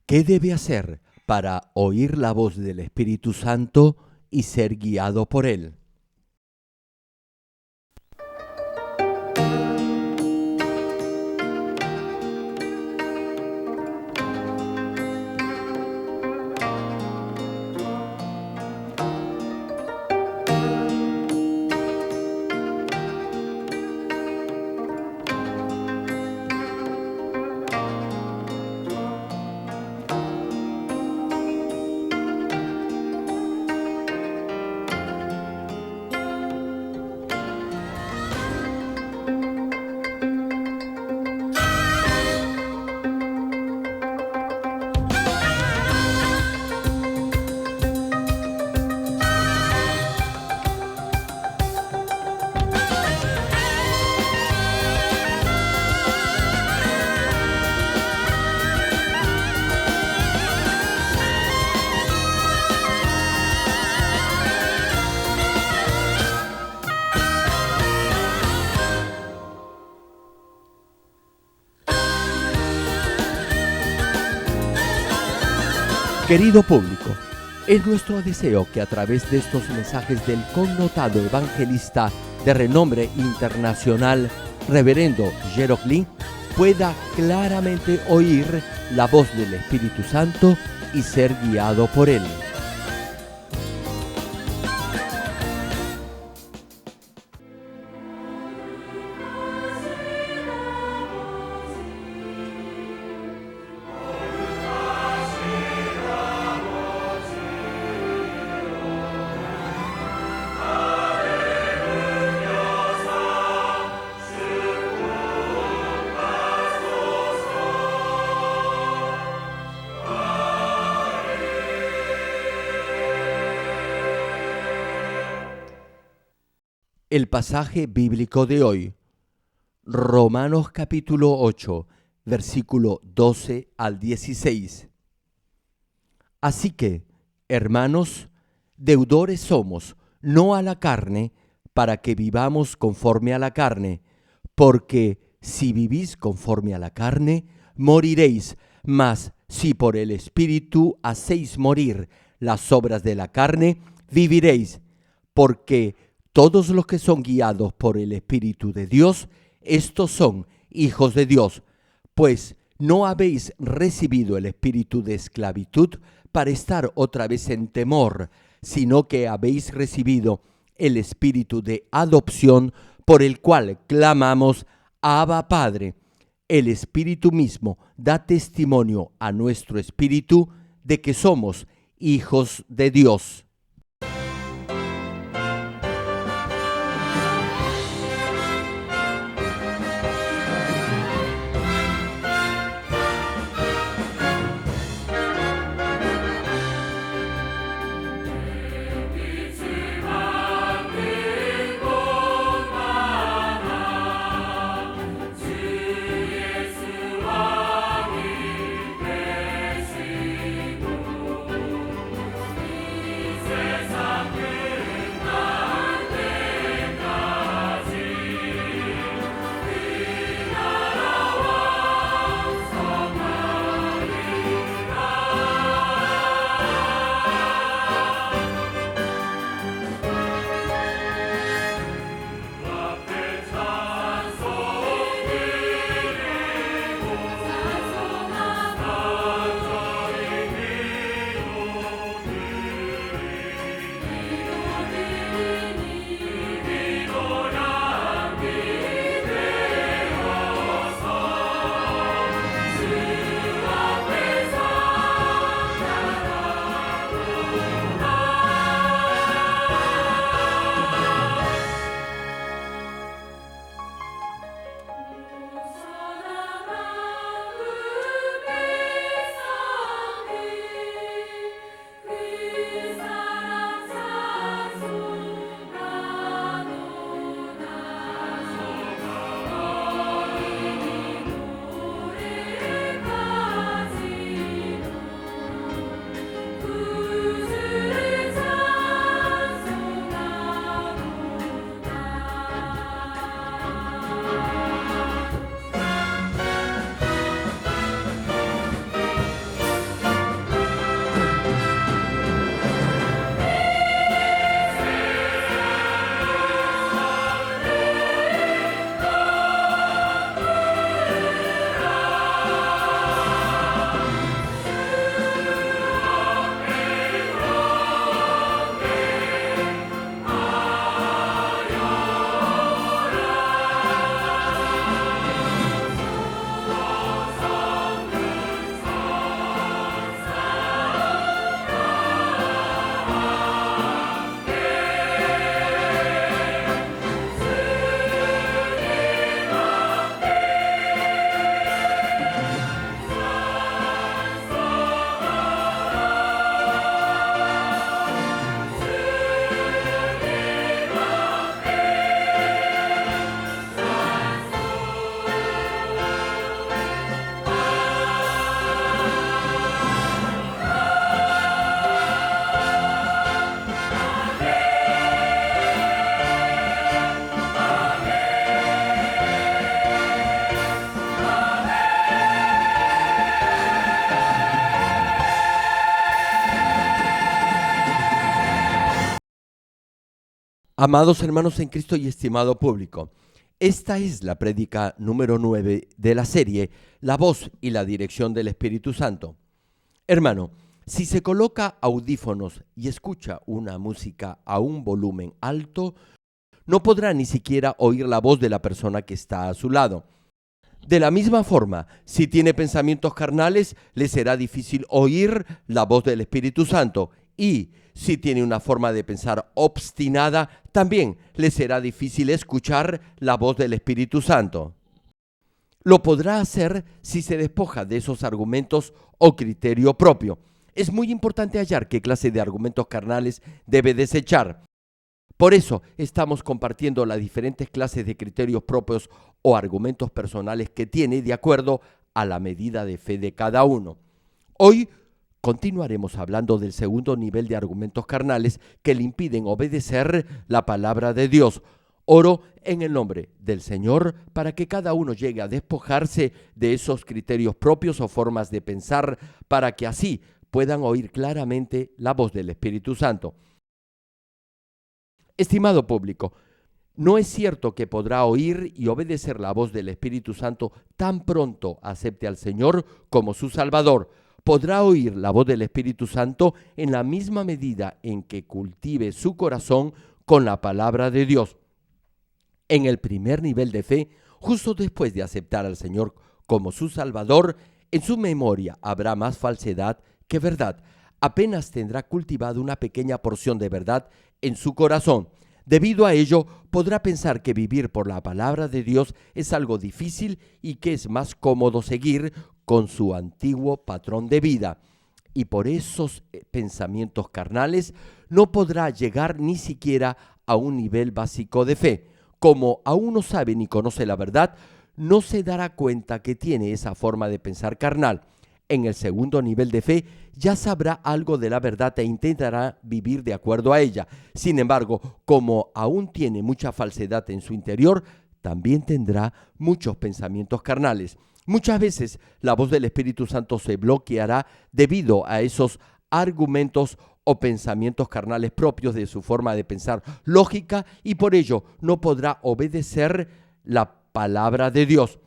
¿Qué debe hacer para oír la voz del Espíritu Santo y ser guiado por él? Querido público, es nuestro deseo que a través de estos mensajes del connotado evangelista de renombre internacional, Reverendo Gerald Lee, pueda claramente oír la voz del Espíritu Santo y ser guiado por él. El pasaje bíblico de hoy, Romanos capítulo 8, versículo 12 al 16. Así que, hermanos, deudores somos, no a la carne, para que vivamos conforme a la carne, porque si vivís conforme a la carne, moriréis, mas si por el Espíritu hacéis morir las obras de la carne, viviréis, porque todos los que son guiados por el Espíritu de Dios, estos son hijos de Dios, pues no habéis recibido el espíritu de esclavitud para estar otra vez en temor, sino que habéis recibido el espíritu de adopción por el cual clamamos, Abba Padre. El Espíritu mismo da testimonio a nuestro espíritu de que somos hijos de Dios. Amados hermanos en Cristo y estimado público, esta es la prédica número 9 de la serie La voz y la dirección del Espíritu Santo. Hermano, si se coloca audífonos y escucha una música a un volumen alto, no podrá ni siquiera oír la voz de la persona que está a su lado. De la misma forma, si tiene pensamientos carnales, le será difícil oír la voz del Espíritu Santo. Y si tiene una forma de pensar obstinada, también le será difícil escuchar la voz del Espíritu Santo. Lo podrá hacer si se despoja de esos argumentos o criterio propio. Es muy importante hallar qué clase de argumentos carnales debe desechar. Por eso estamos compartiendo las diferentes clases de criterios propios o argumentos personales que tiene de acuerdo a la medida de fe de cada uno. Hoy continuaremos hablando del segundo nivel de argumentos carnales que le impiden obedecer la palabra de Dios. Oro en el nombre del Señor para que cada uno llegue a despojarse de esos criterios propios o formas de pensar para que así puedan oír claramente la voz del Espíritu Santo. Estimado público, no es cierto que podrá oír y obedecer la voz del Espíritu Santo tan pronto acepte al Señor como su Salvador. Podrá oír la voz del Espíritu Santo en la misma medida en que cultive su corazón con la palabra de Dios. En el primer nivel de fe, justo después de aceptar al Señor como su Salvador, en su memoria habrá más falsedad que verdad. Apenas tendrá cultivado una pequeña porción de verdad en su corazón. Debido a ello, podrá pensar que vivir por la palabra de Dios es algo difícil y que es más cómodo seguir con su antiguo patrón de vida. Y por esos pensamientos carnales no podrá llegar ni siquiera a un nivel básico de fe. Como aún no sabe ni conoce la verdad, no se dará cuenta que tiene esa forma de pensar carnal. En el segundo nivel de fe ya sabrá algo de la verdad e intentará vivir de acuerdo a ella. Sin embargo, como aún tiene mucha falsedad en su interior, también tendrá muchos pensamientos carnales. Muchas veces la voz del Espíritu Santo se bloqueará debido a esos argumentos o pensamientos carnales propios de su forma de pensar lógica y por ello no podrá obedecer la palabra de Dios.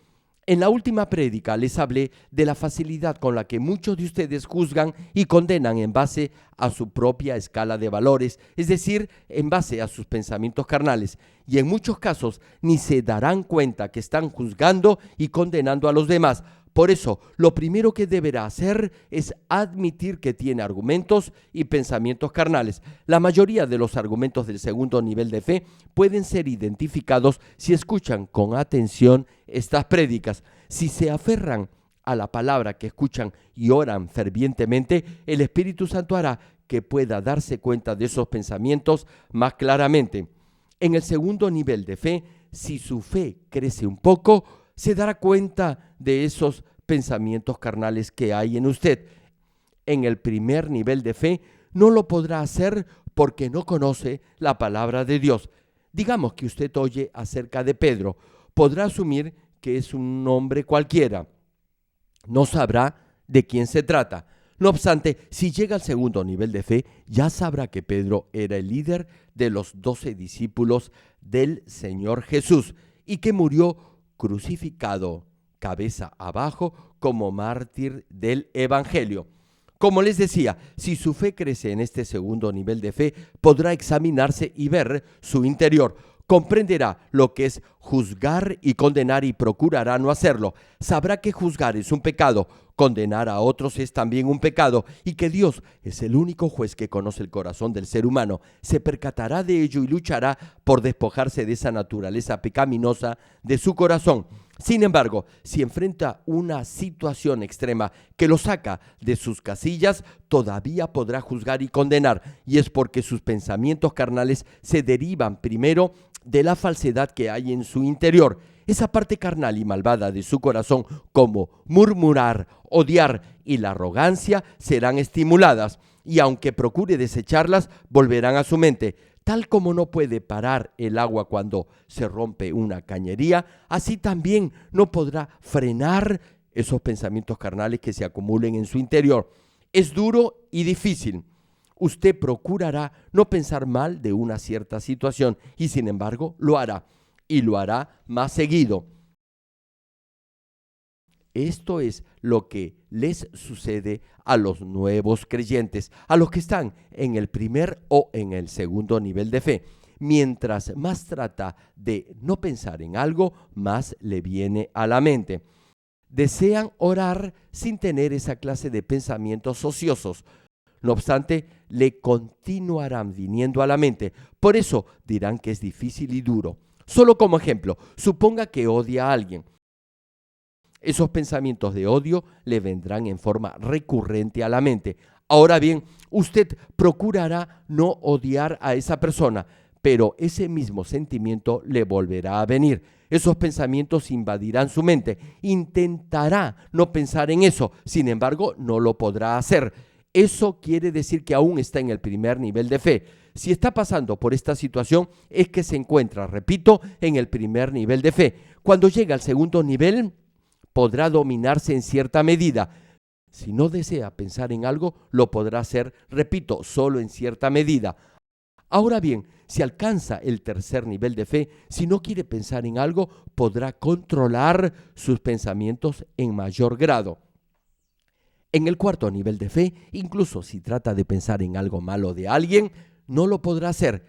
En la última prédica les hablé de la facilidad con la que muchos de ustedes juzgan y condenan en base a su propia escala de valores, es decir, en base a sus pensamientos carnales. Y en muchos casos ni se darán cuenta que están juzgando y condenando a los demás. Por eso, lo primero que deberá hacer es admitir que tiene argumentos y pensamientos carnales. La mayoría de los argumentos del segundo nivel de fe pueden ser identificados si escuchan con atención estas prédicas. Si se aferran a la palabra que escuchan y oran fervientemente, el Espíritu Santo hará que pueda darse cuenta de esos pensamientos más claramente. En el segundo nivel de fe, si su fe crece un poco, se dará cuenta de esos pensamientos carnales que hay en usted. En el primer nivel de fe no lo podrá hacer porque no conoce la palabra de Dios. Digamos que usted oye acerca de Pedro, podrá asumir que es un hombre cualquiera. No sabrá de quién se trata. No obstante, si llega al segundo nivel de fe, ya sabrá que Pedro era el líder de los 12 discípulos del Señor Jesús y que murió crucificado cabeza abajo como mártir del Evangelio. Como les decía, si su fe crece en este segundo nivel de fe, podrá examinarse y ver su interior. Comprenderá lo que es juzgar y condenar y procurará no hacerlo. Sabrá que juzgar es un pecado, condenar a otros es también un pecado y que Dios es el único juez que conoce el corazón del ser humano. Se percatará de ello y luchará por despojarse de esa naturaleza pecaminosa de su corazón. Sin embargo, si enfrenta una situación extrema que lo saca de sus casillas, todavía podrá juzgar y condenar, y es porque sus pensamientos carnales se derivan primero de la falsedad que hay en su interior. Esa parte carnal y malvada de su corazón, como murmurar, odiar y la arrogancia, serán estimuladas, y aunque procure desecharlas, volverán a su mente. Tal como no puede parar el agua cuando se rompe una cañería, así también no podrá frenar esos pensamientos carnales que se acumulen en su interior. Es duro y difícil. usted procurará no pensar mal de una cierta situación y sin embargo lo hará y lo hará más seguido. Esto es lo que les sucede a los nuevos creyentes, a los que están en el primer o en el segundo nivel de fe. Mientras más trata de no pensar en algo, más le viene a la mente. Desean orar sin tener esa clase de pensamientos ociosos. No obstante, le continuarán viniendo a la mente. Por eso dirán que es difícil y duro. Solo como ejemplo, suponga que odia a alguien. Esos pensamientos de odio le vendrán en forma recurrente a la mente. Ahora bien, usted procurará no odiar a esa persona, pero ese mismo sentimiento le volverá a venir. Esos pensamientos invadirán su mente. Intentará no pensar en eso, sin embargo, no lo podrá hacer. Eso quiere decir que aún está en el primer nivel de fe. Si está pasando por esta situación, es que se encuentra, repito, en el primer nivel de fe. Cuando llega al segundo nivel, podrá dominarse en cierta medida. Si no desea pensar en algo, lo podrá hacer, repito, solo en cierta medida. Ahora bien, si alcanza el tercer nivel de fe, si no quiere pensar en algo, podrá controlar sus pensamientos en mayor grado. En el cuarto nivel de fe, incluso si trata de pensar en algo malo de alguien, no lo podrá hacer.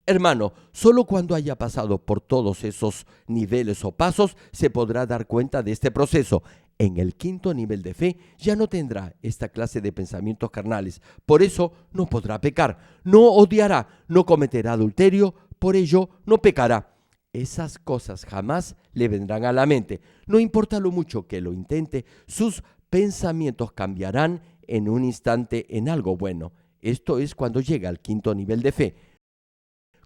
Hermano, solo cuando haya pasado por todos esos niveles o pasos se podrá dar cuenta de este proceso. En el quinto nivel de fe ya no tendrá esta clase de pensamientos carnales. Por eso no podrá pecar, no odiará, no cometerá adulterio, por ello no pecará. Esas cosas jamás le vendrán a la mente. No importa lo mucho que lo intente, sus pensamientos cambiarán en un instante en algo bueno. Esto es cuando llega al quinto nivel de fe.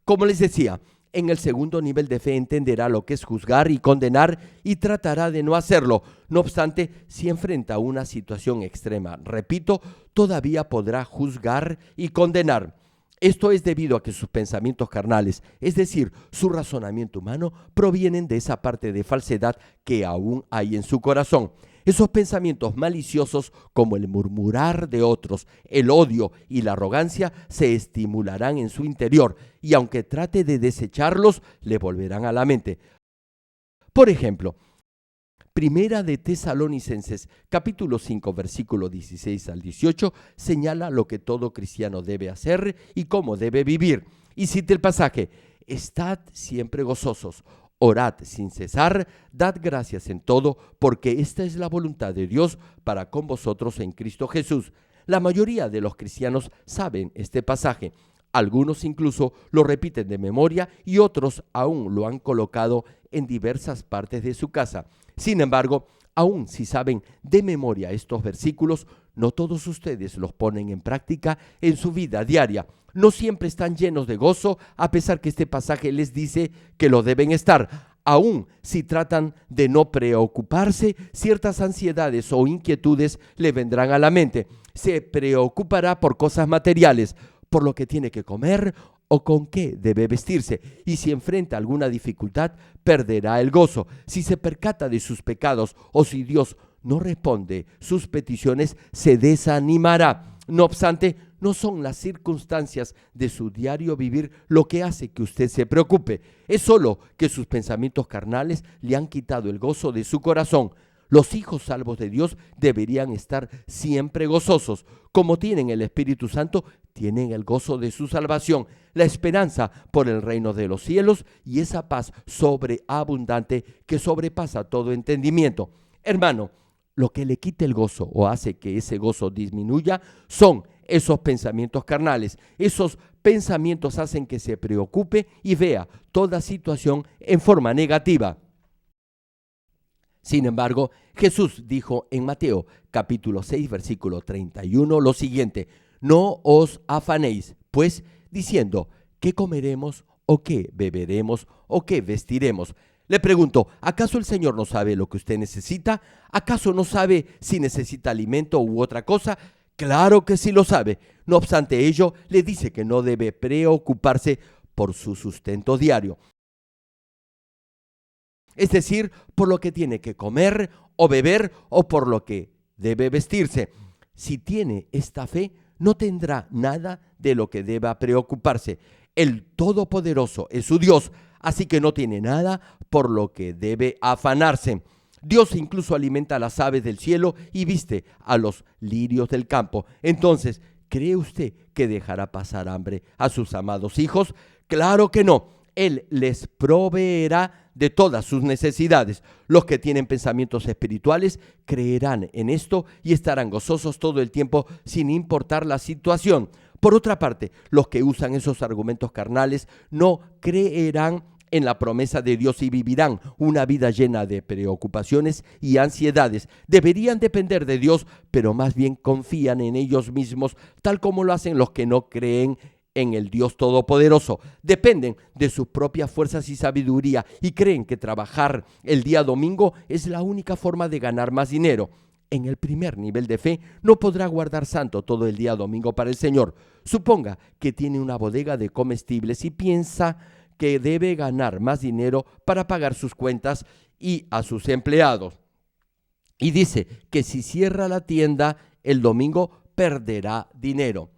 Como les decía, en el segundo nivel de fe entenderá lo que es juzgar y condenar y tratará de no hacerlo. No obstante, si enfrenta una situación extrema, repito, todavía podrá juzgar y condenar. Esto es debido a que sus pensamientos carnales, es decir, su razonamiento humano, provienen de esa parte de falsedad que aún hay en su corazón. Esos pensamientos maliciosos como el murmurar de otros, el odio y la arrogancia se estimularán en su interior y aunque trate de desecharlos, le volverán a la mente. Por ejemplo, Primera de Tesalonicenses, capítulo 5, versículo 16 al 18, señala lo que todo cristiano debe hacer y cómo debe vivir. Y cita el pasaje: estad siempre gozosos, orad sin cesar, dad gracias en todo, porque esta es la voluntad de Dios para con vosotros en Cristo Jesús. La mayoría de los cristianos saben este pasaje. Algunos incluso lo repiten de memoria y otros aún lo han colocado en diversas partes de su casa. Sin embargo, aún si saben de memoria estos versículos, no todos ustedes los ponen en práctica en su vida diaria. No siempre están llenos de gozo, a pesar que este pasaje les dice que lo deben estar. Aún si tratan de no preocuparse, ciertas ansiedades o inquietudes le vendrán a la mente. Se preocupará por cosas materiales, por lo que tiene que comer o con qué debe vestirse, y si enfrenta alguna dificultad, perderá el gozo. Si se percata de sus pecados o si Dios no responde sus peticiones, se desanimará. No obstante, no son las circunstancias de su diario vivir lo que hace que usted se preocupe. Es solo que sus pensamientos carnales le han quitado el gozo de su corazón. Los hijos salvos de Dios deberían estar siempre gozosos. Como tienen el Espíritu Santo, tienen el gozo de su salvación, la esperanza por el reino de los cielos y esa paz sobreabundante que sobrepasa todo entendimiento. Hermano, lo que le quita el gozo o hace que ese gozo disminuya son esos pensamientos carnales. Esos pensamientos hacen que se preocupe y vea toda situación en forma negativa. Sin embargo, Jesús dijo en Mateo capítulo 6, versículo 31 lo siguiente: no os afanéis, pues, diciendo, ¿qué comeremos o qué beberemos o qué vestiremos? Le pregunto, ¿acaso el Señor no sabe lo que usted necesita? ¿Acaso no sabe si necesita alimento u otra cosa? Claro que sí lo sabe. No obstante ello, le dice que no debe preocuparse por su sustento diario. Es decir, por lo que tiene que comer o beber o por lo que debe vestirse. Si tiene esta fe, no tendrá nada de lo que deba preocuparse. El Todopoderoso es su Dios, así que no tiene nada por lo que debe afanarse. Dios incluso alimenta a las aves del cielo y viste a los lirios del campo. Entonces, ¿cree usted que dejará pasar hambre a sus amados hijos? Claro que no. Él les proveerá de todas sus necesidades. Los que tienen pensamientos espirituales creerán en esto y estarán gozosos todo el tiempo sin importar la situación. Por otra parte, los que usan esos argumentos carnales no creerán en la promesa de Dios y vivirán una vida llena de preocupaciones y ansiedades. Deberían depender de Dios, pero más bien confían en ellos mismos, tal como lo hacen los que no creen en el Dios Todopoderoso. Dependen de sus propias fuerzas y sabiduría y creen que trabajar el día domingo es la única forma de ganar más dinero. En el primer nivel de fe, no podrá guardar santo todo el día domingo para el Señor. Suponga que tiene una bodega de comestibles y piensa que debe ganar más dinero para pagar sus cuentas y a sus empleados. Y dice que si cierra la tienda el domingo, perderá dinero.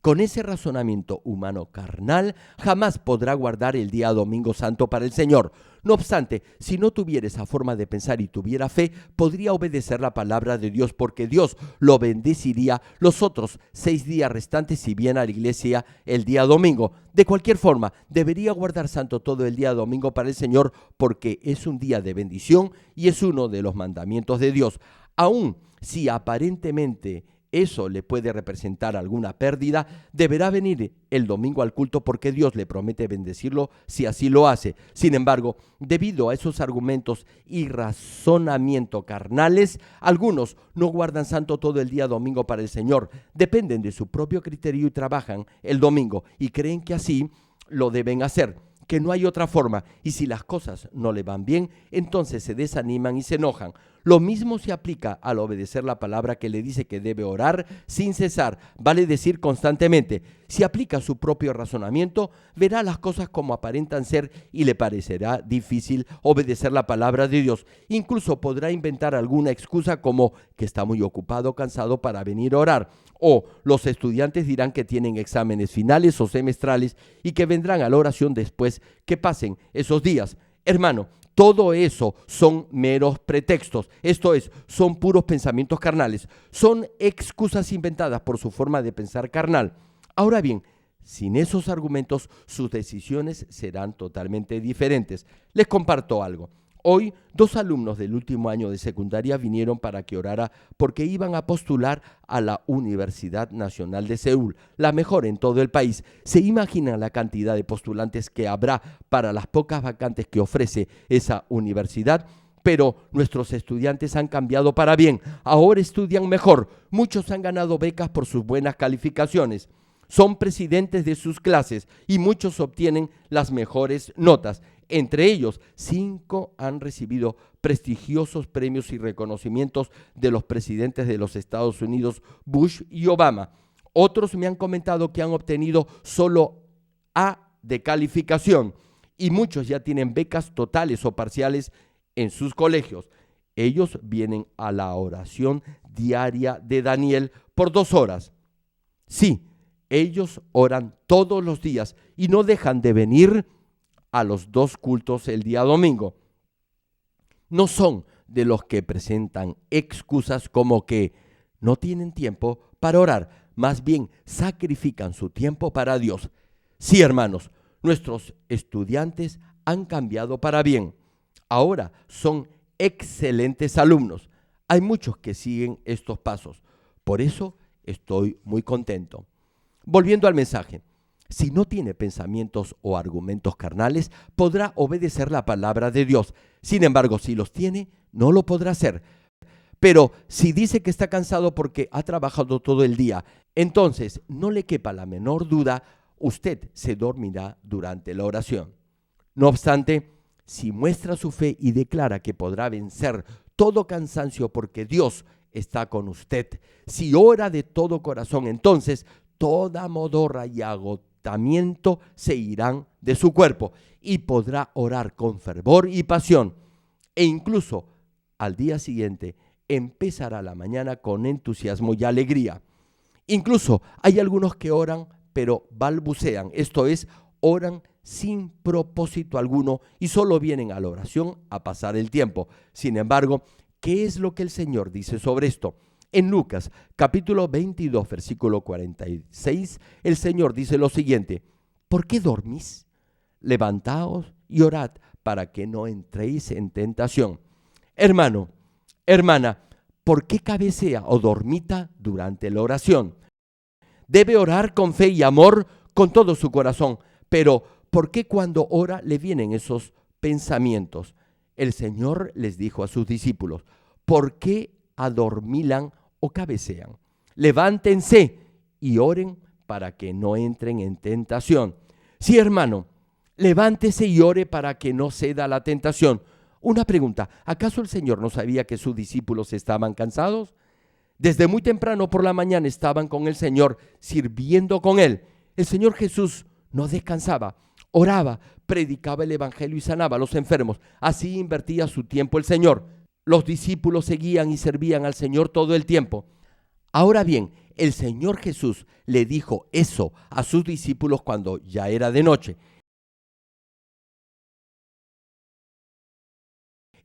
Con ese razonamiento humano carnal, jamás podrá guardar el día domingo santo para el Señor. No obstante, si no tuviera esa forma de pensar y tuviera fe, podría obedecer la palabra de Dios, porque Dios lo bendeciría los otros 6 días restantes si viene a la iglesia el día domingo. De cualquier forma, debería guardar santo todo el día domingo para el Señor, porque es un día de bendición y es uno de los mandamientos de Dios. Aun si aparentemente eso le puede representar alguna pérdida, deberá venir el domingo al culto porque Dios le promete bendecirlo si así lo hace. Sin embargo, debido a esos argumentos y razonamiento carnales, algunos no guardan santo todo el día domingo para el Señor, dependen de su propio criterio y trabajan el domingo y creen que así lo deben hacer, que no hay otra forma, y si las cosas no le van bien, entonces se desaniman y se enojan. Lo mismo se aplica al obedecer la palabra que le dice que debe orar sin cesar, vale decir constantemente. Si aplica su propio razonamiento, verá las cosas como aparentan ser y le parecerá difícil obedecer la palabra de Dios. Incluso podrá inventar alguna excusa como que está muy ocupado o cansado para venir a orar. O los estudiantes dirán que tienen exámenes finales o semestrales y que vendrán a la oración después que pasen esos días. Hermano, todo eso son meros pretextos, esto es, son puros pensamientos carnales, son excusas inventadas por su forma de pensar carnal. Ahora bien, sin esos argumentos, sus decisiones serán totalmente diferentes. Les comparto algo. Hoy, 2 alumnos del último año de secundaria vinieron para que orara porque iban a postular a la Universidad Nacional de Seúl, la mejor en todo el país. ¿Se imaginan la cantidad de postulantes que habrá para las pocas vacantes que ofrece esa universidad? Pero nuestros estudiantes han cambiado para bien. Ahora estudian mejor. Muchos han ganado becas por sus buenas calificaciones. Son presidentes de sus clases y muchos obtienen las mejores notas. Entre ellos, 5 han recibido prestigiosos premios y reconocimientos de los presidentes de los Estados Unidos, Bush y Obama. Otros me han comentado que han obtenido solo A de calificación y muchos ya tienen becas totales o parciales en sus colegios. Ellos vienen a la oración diaria de Daniel por 2 horas. Sí, ellos oran todos los días y no dejan de venir a los 2 cultos el día domingo. No son de los que presentan excusas como que no tienen tiempo para orar, más bien sacrifican su tiempo para Dios. Sí, hermanos, nuestros estudiantes han cambiado para bien. Ahora son excelentes alumnos. Hay muchos que siguen estos pasos. Por eso estoy muy contento. Volviendo al mensaje, si no tiene pensamientos o argumentos carnales, podrá obedecer la palabra de Dios. Sin embargo, si los tiene, no lo podrá hacer. Pero si dice que está cansado porque ha trabajado todo el día, entonces no le quepa la menor duda, usted se dormirá durante la oración. No obstante, si muestra su fe y declara que podrá vencer todo cansancio porque Dios está con usted, si ora de todo corazón, entonces toda modorra y agotamiento se irán de su cuerpo y podrá orar con fervor y pasión. E incluso al día siguiente, empezará la mañana con entusiasmo y alegría. Incluso hay algunos que oran, pero balbucean, esto es, oran sin propósito alguno y solo vienen a la oración a pasar el tiempo. Sin embargo, ¿qué es lo que el Señor dice sobre esto? En Lucas capítulo 22, versículo 46, el Señor dice lo siguiente: ¿por qué dormís? Levantaos y orad para que no entréis en tentación. Hermano, hermana, ¿por qué cabecea o dormita durante la oración? Debe orar con fe y amor con todo su corazón, pero ¿por qué cuando ora le vienen esos pensamientos? El Señor les dijo a sus discípulos: ¿por qué adormilan o cabecean? Levántense y oren para que no entren en tentación. Sí, hermano, levántese y ore para que no ceda a la tentación. Una pregunta: ¿acaso el Señor no sabía que sus discípulos estaban cansados? Desde muy temprano por la mañana estaban con el Señor, sirviendo con Él. El Señor Jesús no descansaba, oraba, predicaba el Evangelio y sanaba a los enfermos. Así invertía su tiempo el Señor. Los discípulos seguían y servían al Señor todo el tiempo. Ahora bien, el Señor Jesús le dijo eso a sus discípulos cuando ya era de noche.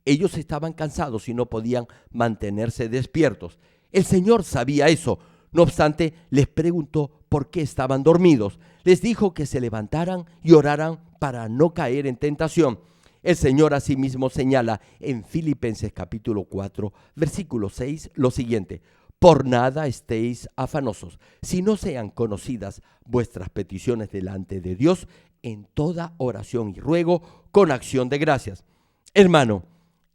Ellos estaban cansados y no podían mantenerse despiertos. El Señor sabía eso. No obstante, les preguntó por qué estaban dormidos. Les dijo que se levantaran y oraran para no caer en tentación. El Señor asimismo señala en Filipenses capítulo 4, versículo 6, lo siguiente: por nada estéis afanosos, si no sean conocidas vuestras peticiones delante de Dios en toda oración y ruego con acción de gracias. Hermano,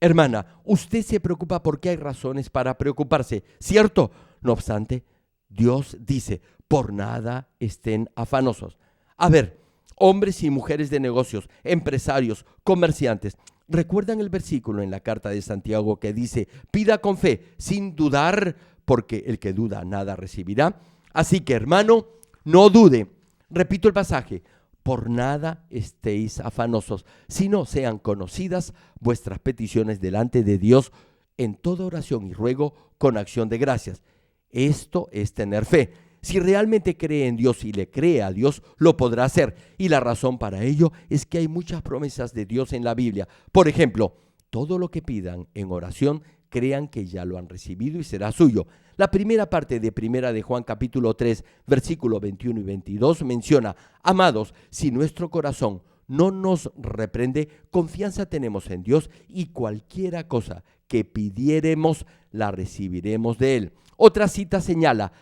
hermana, usted se preocupa porque hay razones para preocuparse, ¿cierto? No obstante, Dios dice: por nada estén afanosos. A ver, hombres y mujeres de negocios, empresarios, comerciantes, ¿recuerdan el versículo en la carta de Santiago que dice: pida con fe, sin dudar, porque el que duda nada recibirá? Así que, hermano, no dude. Repito el pasaje: por nada estéis afanosos, sino sean conocidas vuestras peticiones delante de Dios en toda oración y ruego con acción de gracias. Esto es tener fe. Si realmente cree en Dios y le cree a Dios, lo podrá hacer. Y la razón para ello es que hay muchas promesas de Dios en la Biblia. Por ejemplo, todo lo que pidan en oración, crean que ya lo han recibido y será suyo. La primera parte de Primera de Juan capítulo 3, versículos 21 y 22 menciona: amados, si nuestro corazón no nos reprende, confianza tenemos en Dios y cualquiera cosa que pidiéremos la recibiremos de Él. Otra cita señala: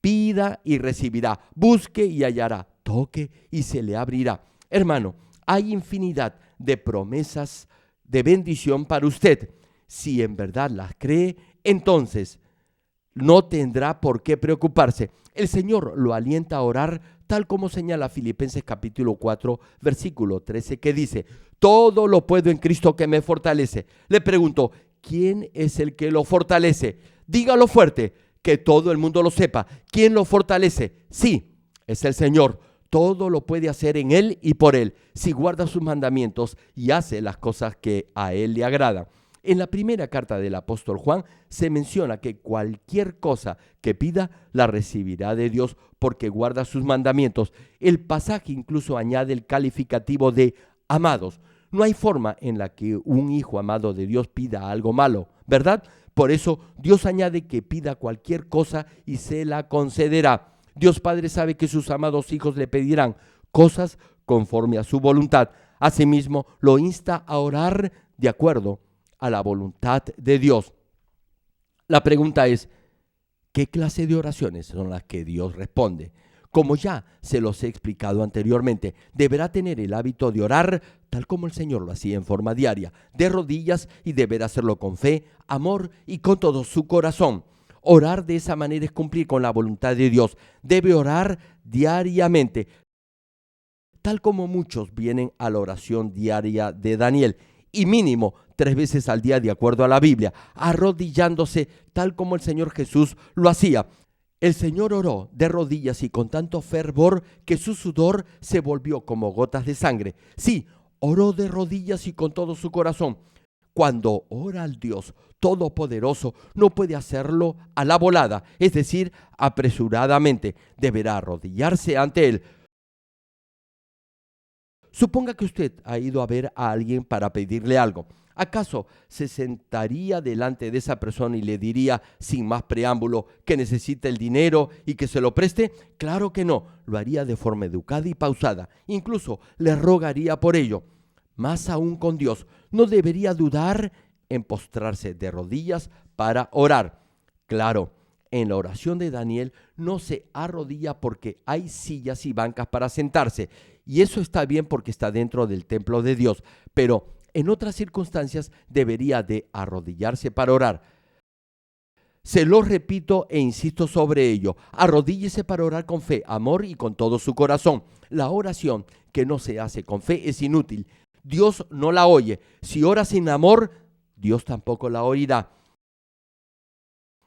pida y recibirá, busque y hallará, toque y se le abrirá. Hermano, hay infinidad de promesas de bendición para usted. Si en verdad las cree, entonces no tendrá por qué preocuparse. El Señor lo alienta a orar, tal como señala Filipenses capítulo 4, versículo 13, que dice: todo lo puedo en Cristo que me fortalece. Le pregunto: ¿quién es el que lo fortalece? Dígalo fuerte, que todo el mundo lo sepa. ¿Quién lo fortalece? Sí, es el Señor. Todo lo puede hacer en Él y por Él, si guarda sus mandamientos y hace las cosas que a Él le agradan. En la primera carta del apóstol Juan se menciona que cualquier cosa que pida la recibirá de Dios porque guarda sus mandamientos. El pasaje incluso añade el calificativo de amados. No hay forma en la que un hijo amado de Dios pida algo malo, ¿verdad? Por eso Dios añade que pida cualquier cosa y se la concederá. Dios Padre sabe que sus amados hijos le pedirán cosas conforme a su voluntad. Asimismo, lo insta a orar de acuerdo a la voluntad de Dios. La pregunta es: ¿qué clase de oraciones son las que Dios responde? Como ya se los he explicado anteriormente, deberá tener el hábito de orar tal como el Señor lo hacía en forma diaria, de rodillas, y deberá hacerlo con fe, amor y con todo su corazón. Orar de esa manera es cumplir con la voluntad de Dios. Debe orar diariamente, tal como muchos vienen a la oración diaria de Daniel, y mínimo 3 veces al día de acuerdo a la Biblia, arrodillándose tal como el Señor Jesús lo hacía. El Señor oró de rodillas y con tanto fervor que su sudor se volvió como gotas de sangre. Sí, oró de rodillas y con todo su corazón. Cuando ora al Dios Todopoderoso, no puede hacerlo a la volada, es decir, apresuradamente. Deberá arrodillarse ante Él. Suponga que usted ha ido a ver a alguien para pedirle algo. ¿Acaso se sentaría delante de esa persona y le diría, sin más preámbulo, que necesita el dinero y que se lo preste? Claro que no, lo haría de forma educada y pausada. Incluso le rogaría por ello. Más aún con Dios, no debería dudar en postrarse de rodillas para orar. Claro, en la oración de Daniel no se arrodilla porque hay sillas y bancas para sentarse, y eso está bien porque está dentro del templo de Dios, pero en otras circunstancias debería de arrodillarse para orar. Se lo repito e insisto sobre ello. Arrodíllese para orar con fe, amor y con todo su corazón. La oración que no se hace con fe es inútil. Dios no la oye. Si ora sin amor, Dios tampoco la oirá.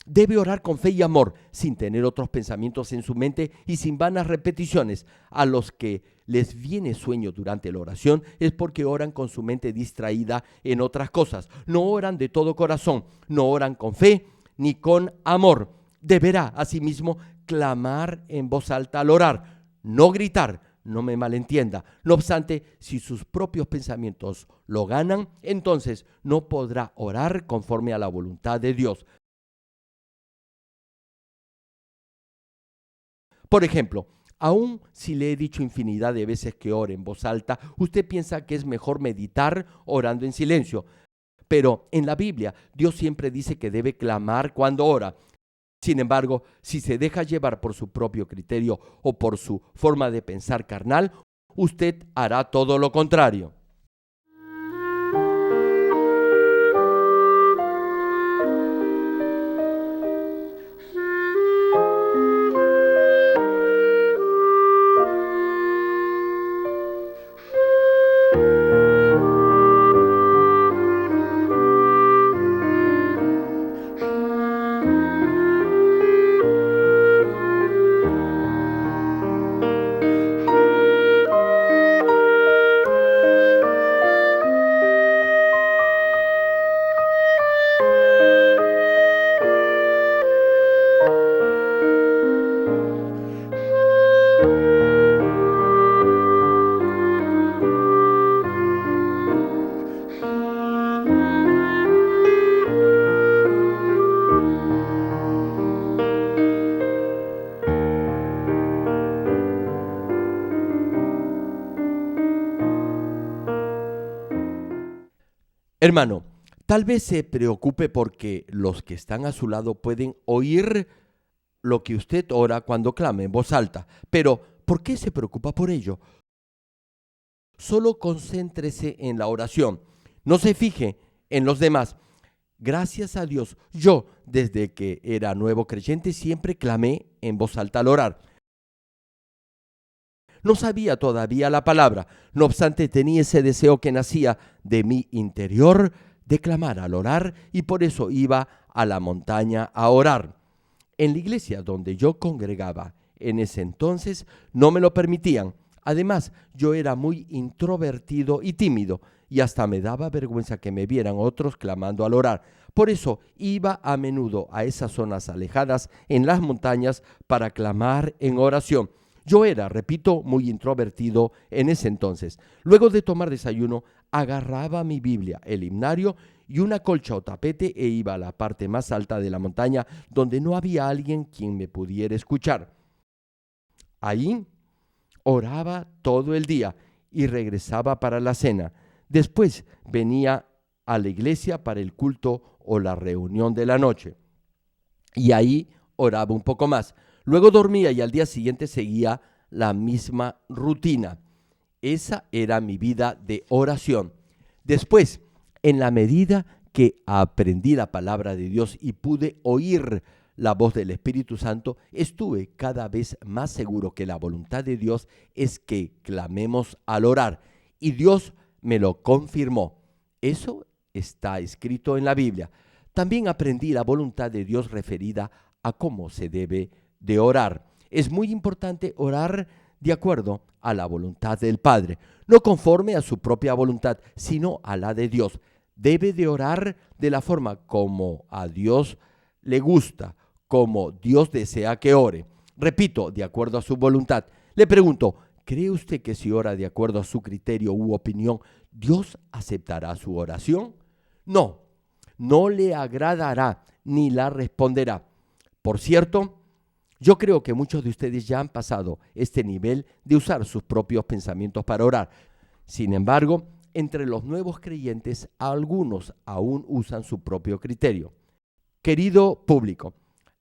Debe orar con fe y amor, sin tener otros pensamientos en su mente y sin vanas repeticiones. A los que les viene sueño durante la oración es porque oran con su mente distraída en otras cosas. No oran de todo corazón, no oran con fe ni con amor. Deberá, asimismo, clamar en voz alta al orar, no gritar. No me malentienda. No obstante, si sus propios pensamientos lo ganan, entonces no podrá orar conforme a la voluntad de Dios. Por ejemplo, aun si le he dicho infinidad de veces que ore en voz alta, usted piensa que es mejor meditar orando en silencio. Pero en la Biblia, Dios siempre dice que debe clamar cuando ora. Sin embargo, si se deja llevar por su propio criterio o por su forma de pensar carnal, usted hará todo lo contrario. Hermano, tal vez se preocupe porque los que están a su lado pueden oír lo que usted ora cuando clame en voz alta. Pero, ¿por qué se preocupa por ello? Solo concéntrese en la oración. No se fije en los demás. Gracias a Dios, yo, desde que era nuevo creyente, siempre clamé en voz alta al orar. No sabía todavía la palabra, no obstante tenía ese deseo que nacía de mi interior de clamar al orar y por eso iba a la montaña a orar. En la iglesia donde yo congregaba en ese entonces no me lo permitían. Además, yo era muy introvertido y tímido y hasta me daba vergüenza que me vieran otros clamando al orar. Por eso iba a menudo a esas zonas alejadas en las montañas para clamar en oración. Yo era, repito, muy introvertido en ese entonces. Luego de tomar desayuno, agarraba mi Biblia, el himnario y una colcha o tapete e iba a la parte más alta de la montaña donde no había alguien quien me pudiera escuchar. Ahí oraba todo el día y regresaba para la cena. Después venía a la iglesia para el culto o la reunión de la noche. Y ahí oraba un poco más. Luego dormía y al día siguiente seguía la misma rutina. Esa era mi vida de oración. Después, en la medida que aprendí la palabra de Dios y pude oír la voz del Espíritu Santo, estuve cada vez más seguro que la voluntad de Dios es que clamemos al orar. Y Dios me lo confirmó. Eso está escrito en la Biblia. También aprendí la voluntad de Dios referida a cómo se debe de orar. Es muy importante orar de acuerdo a la voluntad del Padre, no conforme a su propia voluntad, sino a la de Dios. Debe de orar de la forma como a Dios le gusta, como Dios desea que ore. Repito, de acuerdo a su voluntad. Le pregunto, ¿cree usted que si ora de acuerdo a su criterio u opinión, Dios aceptará su oración? No, no le agradará ni la responderá. Por cierto, yo creo que muchos de ustedes ya han pasado este nivel de usar sus propios pensamientos para orar. Sin embargo, entre los nuevos creyentes, algunos aún usan su propio criterio. Querido público,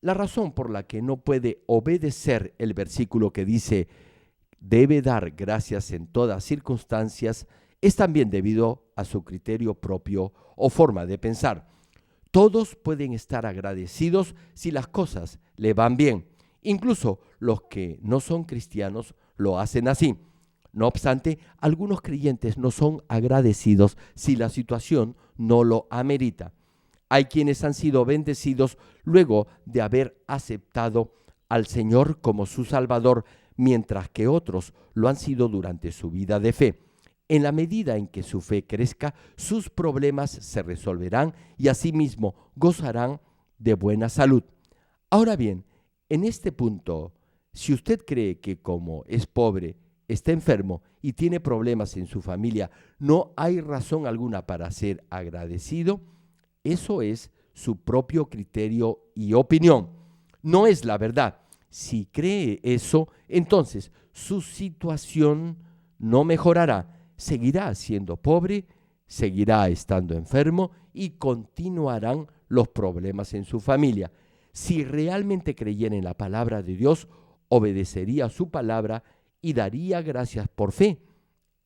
la razón por la que no puede obedecer el versículo que dice debe dar gracias en todas circunstancias es también debido a su criterio propio o forma de pensar. Todos pueden estar agradecidos si las cosas le van bien. Incluso los que no son cristianos lo hacen así. No obstante, algunos creyentes no son agradecidos si la situación no lo amerita. Hay quienes han sido bendecidos luego de haber aceptado al Señor como su Salvador, mientras que otros lo han sido durante su vida de fe. En la medida en que su fe crezca, sus problemas se resolverán y asimismo gozarán de buena salud. Ahora bien, en este punto, si usted cree que como es pobre, está enfermo y tiene problemas en su familia, no hay razón alguna para ser agradecido, eso es su propio criterio y opinión. No es la verdad. Si cree eso, entonces su situación no mejorará. Seguirá siendo pobre, seguirá estando enfermo y continuarán los problemas en su familia. Si realmente creyera en la palabra de Dios, obedecería su palabra y daría gracias por fe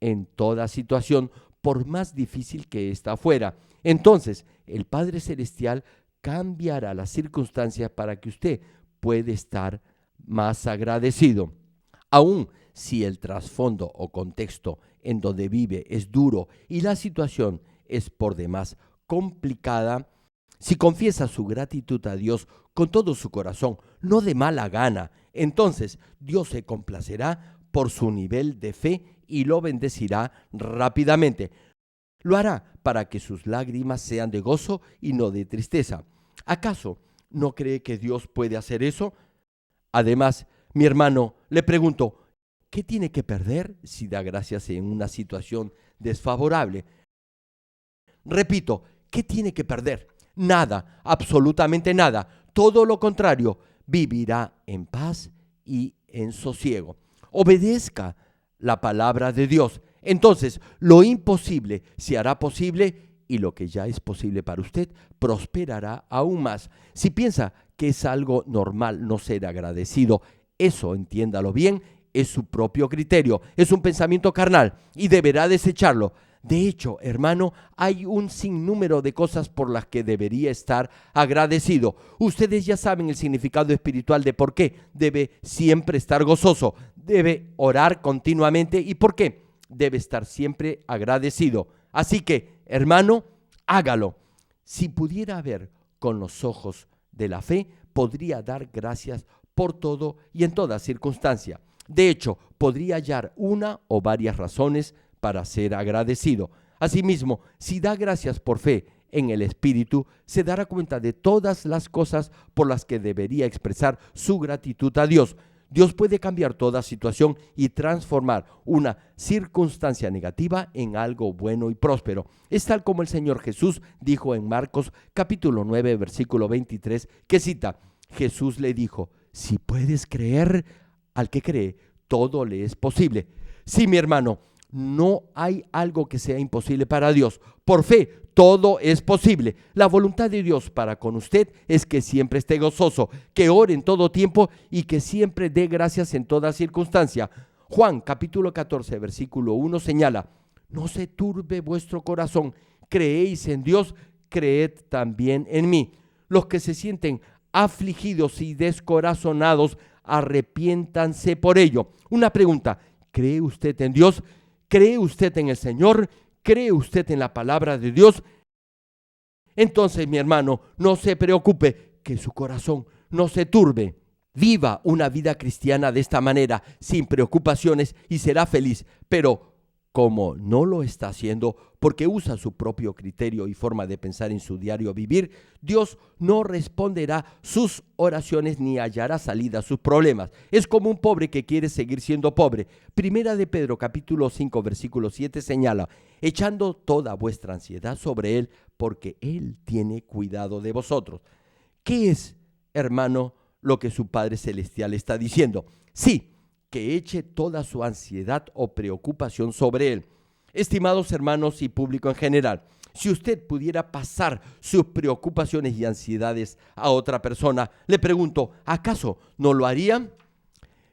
en toda situación, por más difícil que ésta fuera. Entonces, el Padre Celestial cambiará las circunstancias para que usted pueda estar más agradecido. Aún si el trasfondo o contexto en donde vive es duro y la situación es por demás complicada, si confiesa su gratitud a Dios con todo su corazón, no de mala gana, entonces Dios se complacerá por su nivel de fe y lo bendecirá rápidamente. Lo hará para que sus lágrimas sean de gozo y no de tristeza. ¿Acaso no cree que Dios puede hacer eso? Además, mi hermano, le pregunto, ¿qué tiene que perder si da gracias en una situación desfavorable? Repito, ¿qué tiene que perder? Nada, absolutamente nada. Todo lo contrario, vivirá en paz y en sosiego. Obedezca la palabra de Dios. Entonces, lo imposible se hará posible y lo que ya es posible para usted prosperará aún más. Si piensa que es algo normal no ser agradecido, eso, entiéndalo bien, es su propio criterio, es un pensamiento carnal y deberá desecharlo. De hecho, hermano, hay un sinnúmero de cosas por las que debería estar agradecido. Ustedes ya saben el significado espiritual de por qué debe siempre estar gozoso, debe orar continuamente y por qué debe estar siempre agradecido. Así que, hermano, hágalo. Si pudiera ver con los ojos de la fe, podría dar gracias por todo y en toda circunstancia. De hecho, podría hallar una o varias razones para ser agradecido. Asimismo, si da gracias por fe en el Espíritu, se dará cuenta de todas las cosas por las que debería expresar su gratitud a Dios. Dios puede cambiar toda situación y transformar una circunstancia negativa en algo bueno y próspero. Es tal como el Señor Jesús dijo en Marcos capítulo 9, versículo 23, que cita, Jesús le dijo, si puedes creer, al que cree, todo le es posible. Sí, mi hermano, no hay algo que sea imposible para Dios. Por fe, todo es posible. La voluntad de Dios para con usted es que siempre esté gozoso, que ore en todo tiempo y que siempre dé gracias en toda circunstancia. Juan capítulo 14, versículo 1 señala, no se turbe vuestro corazón, creéis en Dios, creed también en mí. Los que se sienten afligidos y descorazonados, arrepiéntanse por ello. Una pregunta, ¿cree usted en Dios? ¿Cree usted en el Señor? ¿Cree usted en la palabra de Dios? Entonces, mi hermano, no se preocupe, que su corazón no se turbe. Viva una vida cristiana de esta manera, sin preocupaciones y será feliz. Pero Como no lo está haciendo porque usa su propio criterio y forma de pensar en su diario vivir, Dios no responderá sus oraciones ni hallará salida a sus problemas. Es como un pobre que quiere seguir siendo pobre. Primera de Pedro capítulo 5 versículo 7 señala: echando toda vuestra ansiedad sobre Él, porque Él tiene cuidado de vosotros. ¿Qué es, hermano, lo que su Padre Celestial está diciendo? Sí, que eche toda su ansiedad o preocupación sobre Él. Estimados hermanos y público en general, si usted pudiera pasar sus preocupaciones y ansiedades a otra persona, le pregunto, ¿acaso no lo haría?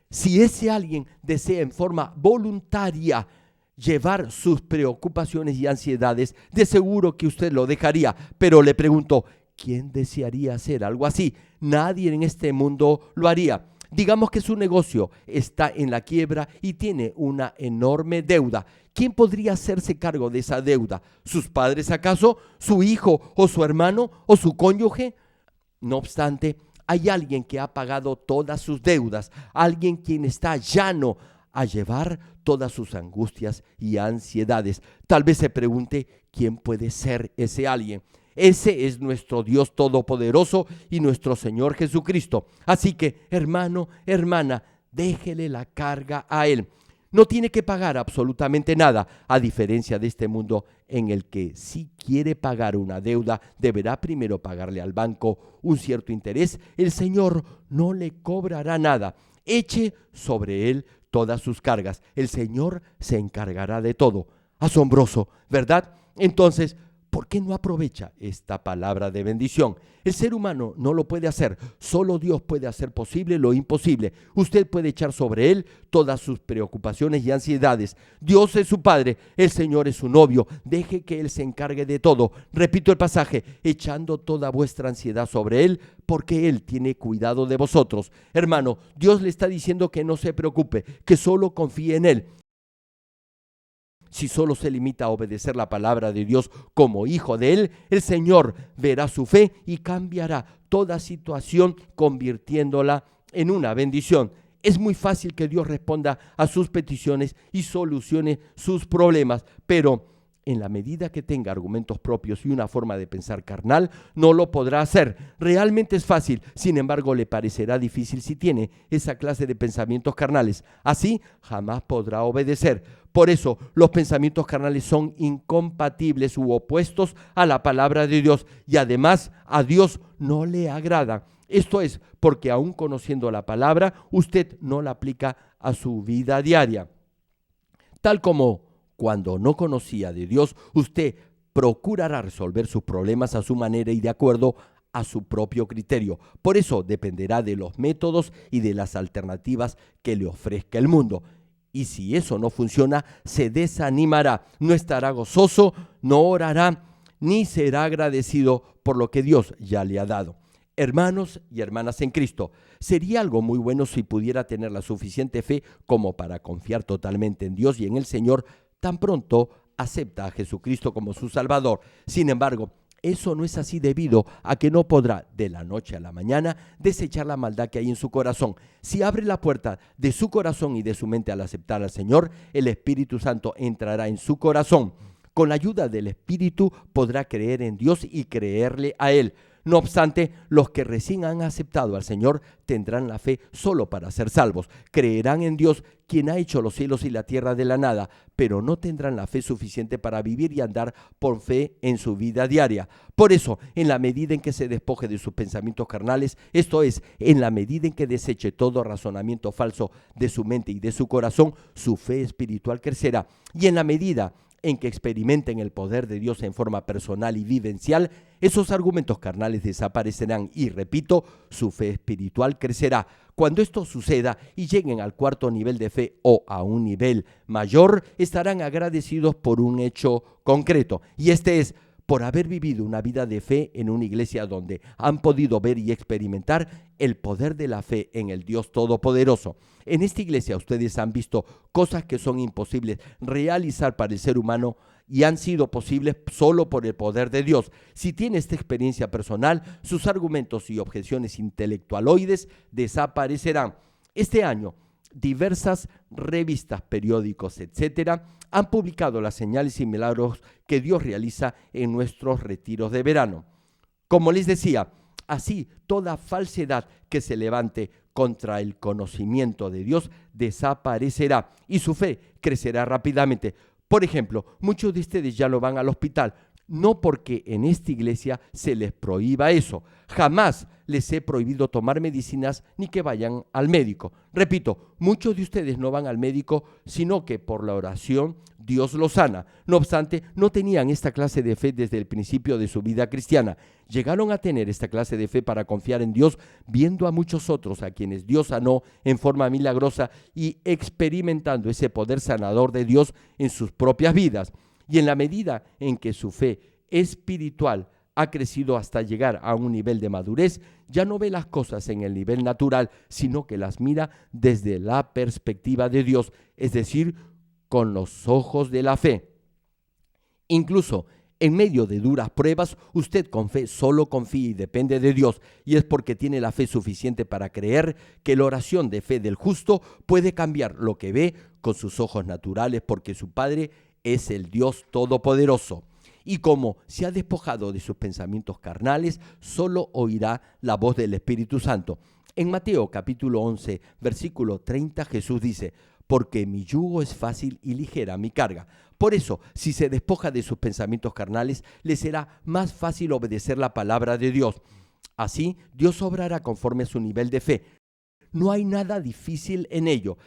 Si ese alguien desea en forma voluntaria llevar sus preocupaciones y ansiedades, de seguro que usted lo dejaría. Pero le pregunto, ¿quién desearía hacer algo así? Nadie en este mundo lo haría. Digamos que su negocio está en la quiebra y tiene una enorme deuda. ¿Quién podría hacerse cargo de esa deuda? ¿Sus padres acaso? ¿Su hijo o su hermano o su cónyuge? No obstante, hay alguien que ha pagado todas sus deudas, alguien quien está llano a llevar todas sus angustias y ansiedades. Tal vez se pregunte, ¿quién puede ser ese alguien? Ese es nuestro Dios Todopoderoso y nuestro Señor Jesucristo. Así que, hermano, hermana, déjele la carga a Él. No tiene que pagar absolutamente nada, a diferencia de este mundo en el que si quiere pagar una deuda, deberá primero pagarle al banco un cierto interés. El Señor no le cobrará nada. Eche sobre Él todas sus cargas. El Señor se encargará de todo. Asombroso, ¿verdad? Entonces, ¿por qué no aprovecha esta palabra de bendición? El ser humano no lo puede hacer. Solo Dios puede hacer posible lo imposible. Usted puede echar sobre Él todas sus preocupaciones y ansiedades. Dios es su Padre, el Señor es su novio. Deje que Él se encargue de todo. Repito el pasaje, echando toda vuestra ansiedad sobre Él, porque Él tiene cuidado de vosotros. Hermano, Dios le está diciendo que no se preocupe, que solo confíe en Él. Si solo se limita a obedecer la palabra de Dios como hijo de Él, el Señor verá su fe y cambiará toda situación, convirtiéndola en una bendición. Es muy fácil que Dios responda a sus peticiones y solucione sus problemas, pero en la medida que tenga argumentos propios y una forma de pensar carnal, no lo podrá hacer. Realmente es fácil, sin embargo, le parecerá difícil si tiene esa clase de pensamientos carnales. Así, jamás podrá obedecer. Por eso, los pensamientos carnales son incompatibles u opuestos a la palabra de Dios y además a Dios no le agrada. Esto es porque aún conociendo la palabra, usted no la aplica a su vida diaria. Tal como cuando no conocía de Dios, usted procurará resolver sus problemas a su manera y de acuerdo a su propio criterio. Por eso dependerá de los métodos y de las alternativas que le ofrezca el mundo. Y si eso no funciona, se desanimará, no estará gozoso, no orará, ni será agradecido por lo que Dios ya le ha dado. Hermanos y hermanas en Cristo, sería algo muy bueno si pudiera tener la suficiente fe como para confiar totalmente en Dios y en el Señor tan pronto acepta a Jesucristo como su Salvador. Sin embargo, eso no es así debido a que no podrá de la noche a la mañana desechar la maldad que hay en su corazón. Si abre la puerta de su corazón y de su mente al aceptar al Señor, el Espíritu Santo entrará en su corazón. Con la ayuda del Espíritu podrá creer en Dios y creerle a Él. No obstante, los que recién han aceptado al Señor tendrán la fe solo para ser salvos. Creerán en Dios, quien ha hecho los cielos y la tierra de la nada, pero no tendrán la fe suficiente para vivir y andar por fe en su vida diaria. Por eso, en la medida en que se despoje de sus pensamientos carnales, esto es, en la medida en que deseche todo razonamiento falso de su mente y de su corazón, su fe espiritual crecerá. Y en la medida en que experimenten el poder de Dios en forma personal y vivencial, esos argumentos carnales desaparecerán y, repito, su fe espiritual crecerá. Cuando esto suceda y lleguen al cuarto nivel de fe o a un nivel mayor, estarán agradecidos por un hecho concreto, y este es por haber vivido una vida de fe en una iglesia donde han podido ver y experimentar el poder de la fe en el Dios Todopoderoso. En esta iglesia ustedes han visto cosas que son imposibles realizar para el ser humano y han sido posibles solo por el poder de Dios. Si tiene esta experiencia personal, sus argumentos y objeciones intelectualoides desaparecerán. Este año diversas revistas, periódicos, etcétera, han publicado las señales y milagros que Dios realiza en nuestros retiros de verano. Como les decía, así toda falsedad que se levante contra el conocimiento de Dios desaparecerá y su fe crecerá rápidamente. Por ejemplo, muchos de ustedes ya no van al hospital, no porque en esta iglesia se les prohíba eso. Jamás les he prohibido tomar medicinas ni que vayan al médico. Repito, muchos de ustedes no van al médico, sino que por la oración Dios los sana. No obstante, no tenían esta clase de fe desde el principio de su vida cristiana. Llegaron a tener esta clase de fe para confiar en Dios, viendo a muchos otros a quienes Dios sanó en forma milagrosa y experimentando ese poder sanador de Dios en sus propias vidas. Y en la medida en que su fe espiritual ha crecido hasta llegar a un nivel de madurez, ya no ve las cosas en el nivel natural, sino que las mira desde la perspectiva de Dios, es decir, con los ojos de la fe. Incluso en medio de duras pruebas, usted con fe solo confía y depende de Dios, y es porque tiene la fe suficiente para creer que la oración de fe del justo puede cambiar lo que ve con sus ojos naturales, porque su Padre es el Dios Todopoderoso. Y como se ha despojado de sus pensamientos carnales, solo oirá la voz del Espíritu Santo. En Mateo capítulo 11, versículo 30, Jesús dice: porque mi yugo es fácil y ligera mi carga. Por eso, si se despoja de sus pensamientos carnales, le será más fácil obedecer la palabra de Dios. Así, Dios obrará conforme a su nivel de fe. No hay nada difícil en ello,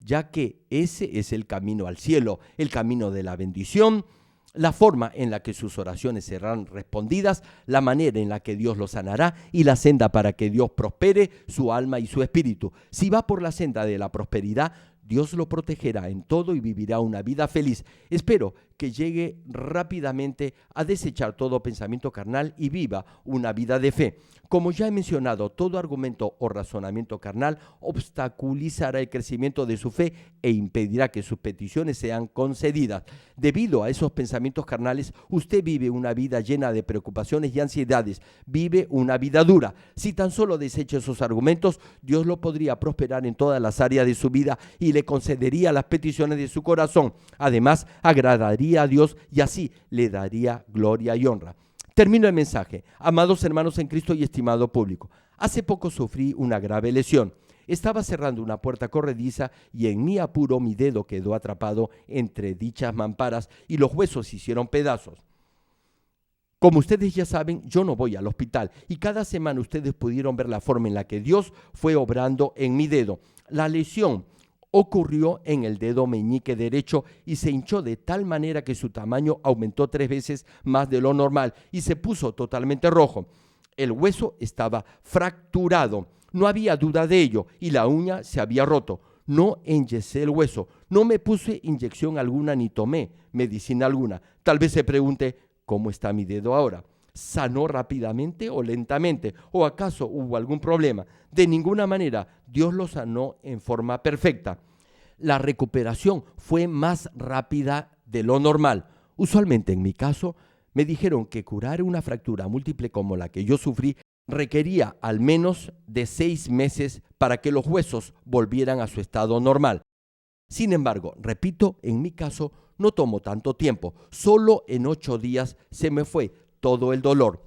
ya que ese es el camino al cielo, el camino de la bendición, la forma en la que sus oraciones serán respondidas, la manera en la que Dios los sanará y la senda para que Dios prospere su alma y su espíritu. Si va por la senda de la prosperidad, Dios lo protegerá en todo y vivirá una vida feliz. Espero que llegue rápidamente a desechar todo pensamiento carnal y viva una vida de fe. Como ya he mencionado, todo argumento o razonamiento carnal obstaculizará el crecimiento de su fe e impedirá que sus peticiones sean concedidas. Debido a esos pensamientos carnales, usted vive una vida llena de preocupaciones y ansiedades, vive una vida dura. Si tan solo desecha esos argumentos, Dios lo podría prosperar en todas las áreas de su vida y le concedería las peticiones de su corazón. Además, agradaría a Dios y así le daría gloria y honra. Termino el mensaje. Amados hermanos en Cristo y estimado público, hace poco sufrí una grave lesión. Estaba cerrando una puerta corrediza y en mi apuro mi dedo quedó atrapado entre dichas mamparas y los huesos se hicieron pedazos. Como ustedes ya saben, yo no voy al hospital y cada semana ustedes pudieron ver la forma en la que Dios fue obrando en mi dedo. La lesión ocurrió en el dedo meñique derecho y se hinchó de tal manera que su tamaño aumentó 3 veces más de lo normal y se puso totalmente rojo. El hueso estaba fracturado, no había duda de ello, y la uña se había roto. No enyesé el hueso, no me puse inyección alguna ni tomé medicina alguna. Tal vez se pregunte, ¿cómo está mi dedo ahora? ¿Sanó rápidamente o lentamente? ¿O acaso hubo algún problema? De ninguna manera, Dios lo sanó en forma perfecta. La recuperación fue más rápida de lo normal. Usualmente, en mi caso, me dijeron que curar una fractura múltiple como la que yo sufrí requería al menos de 6 meses para que los huesos volvieran a su estado normal. Sin embargo, repito, en mi caso no tomó tanto tiempo. Solo en 8 días se me fue todo el dolor.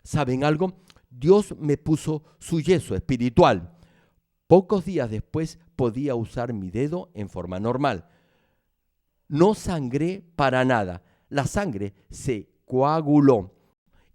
¿Saben algo? Dios me puso su yeso espiritual. Pocos días después podía usar mi dedo en forma normal. No sangré para nada. La sangre se coaguló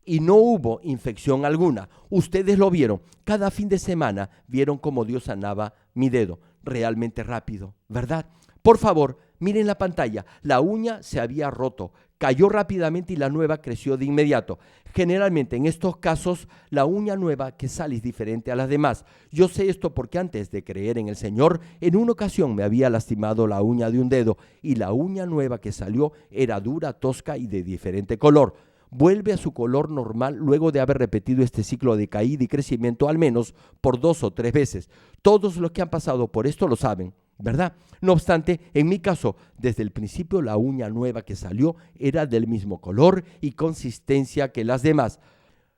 y no hubo infección alguna. Ustedes lo vieron. Cada fin de semana vieron cómo Dios sanaba mi dedo. Realmente rápido, ¿verdad? Por favor, miren la pantalla. La uña se había roto, cayó rápidamente y la nueva creció de inmediato. Generalmente en estos casos, la uña nueva que sale es diferente a las demás. Yo sé esto porque antes de creer en el Señor, en una ocasión me había lastimado la uña de un dedo y la uña nueva que salió era dura, tosca y de diferente color. Vuelve a su color normal luego de haber repetido este ciclo de caída y crecimiento al menos por 2 o 3 veces. Todos los que han pasado por esto lo saben, ¿verdad? No obstante, en mi caso, desde el principio la uña nueva que salió era del mismo color y consistencia que las demás.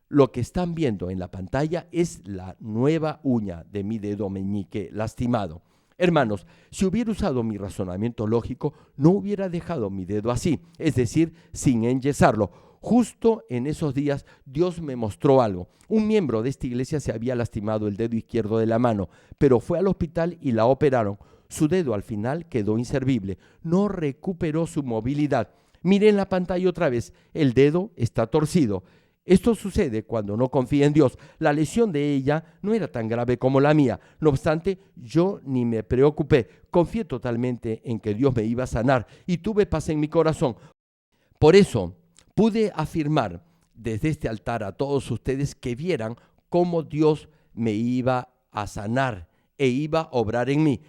Lo que están viendo en la pantalla es la nueva uña de mi dedo meñique lastimado. Hermanos, si hubiera usado mi razonamiento lógico, no hubiera dejado mi dedo así, es decir, sin enyesarlo. Justo en esos días Dios me mostró algo. Un miembro de esta iglesia se había lastimado el dedo izquierdo de la mano, pero fue al hospital y la operaron. Su dedo al final quedó inservible, no recuperó su movilidad. Mire en la pantalla otra vez, el dedo está torcido. Esto sucede cuando no confía en Dios. La lesión de ella no era tan grave como la mía. No obstante, yo ni me preocupé. Confié totalmente en que Dios me iba a sanar y tuve paz en mi corazón. Por eso pude afirmar desde este altar a todos ustedes que vieran cómo Dios me iba a sanar e iba a obrar en mí.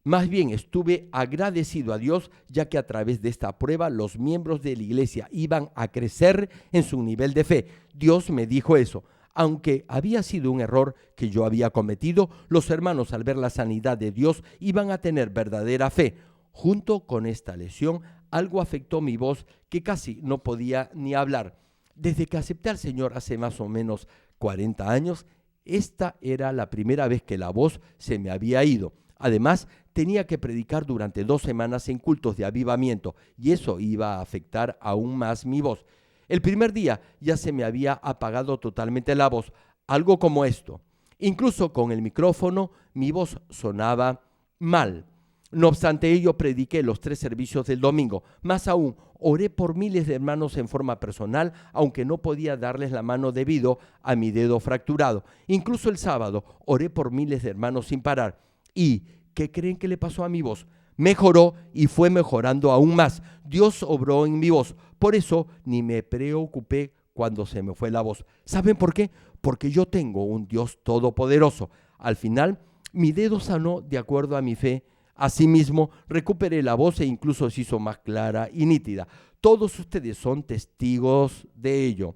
Más bien estuve agradecido a Dios, ya que a través de esta prueba los miembros de la iglesia iban a crecer en su nivel de fe. Dios me dijo eso. Aunque había sido un error que yo había cometido, los hermanos al ver la sanidad de Dios iban a tener verdadera fe. Junto con esta lesión, algo afectó mi voz que casi no podía ni hablar. Desde que acepté al Señor hace más o menos 40 años, esta era la primera vez que la voz se me había ido. Además, tenía que predicar durante 2 semanas en cultos de avivamiento y eso iba a afectar aún más mi voz. El primer día ya se me había apagado totalmente la voz, algo como esto. Incluso con el micrófono mi voz sonaba mal. No obstante ello, prediqué los 3 servicios del domingo. Más aún, oré por miles de hermanos en forma personal, aunque no podía darles la mano debido a mi dedo fracturado. Incluso el sábado, oré por miles de hermanos sin parar. ¿Y qué creen que le pasó a mi voz? Mejoró y fue mejorando aún más. Dios obró en mi voz. Por eso ni me preocupé cuando se me fue la voz. ¿Saben por qué? Porque yo tengo un Dios todopoderoso. Al final, mi dedo sanó de acuerdo a mi fe. Asimismo, recuperé la voz e incluso se hizo más clara y nítida. Todos ustedes son testigos de ello.